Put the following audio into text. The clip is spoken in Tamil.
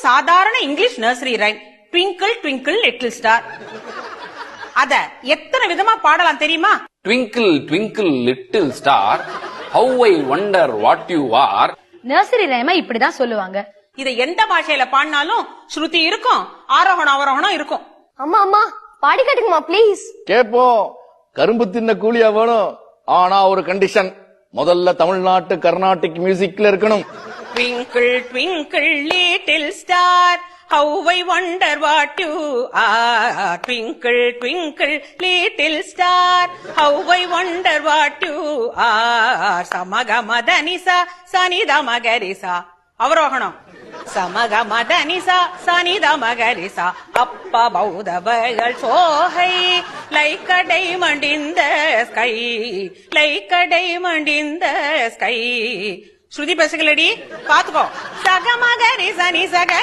சாதாரண English nursery rhyme, twinkle twinkle little star. அத எத்தனை விதமா பாடலாம் தெரியுமா? Twinkle twinkle little star, how I wonder what you are. Nursery ரைமா இப்படிதான் சொல்லுவாங்க. இத எந்த பாஷையில பாடினாலும் ஸ்ருதி இருக்கும், ஆரோகணம் அவரோகணம் இருக்கும். அம்மா அம்மா பாடி காட்டுங்கம்மா ப்ளீஸ். கேப்போம். கரும்பு தின்ன கூலியா வேணும். ஆனா ஒரு கண்டிஷன், முதல்ல தமிழ்நாட்டு கர்நாடிக் மியூசிக்ல இருக்கணும். Twinkle twinkle little star, how I wonder what you are. Twinkle twinkle little star, how I wonder what you are. Samagamadhanisa sanidamagarisa. அவரோகணம். சமகமதனிசா சனிதமகரிசா, அப்ப பௌதவர்கள் சோகை, like a diamond in the sky, like a diamond in the sky. ஸ்ருதி பேசுகளடி பாத்துக்கோ. சகமகரி சனி சக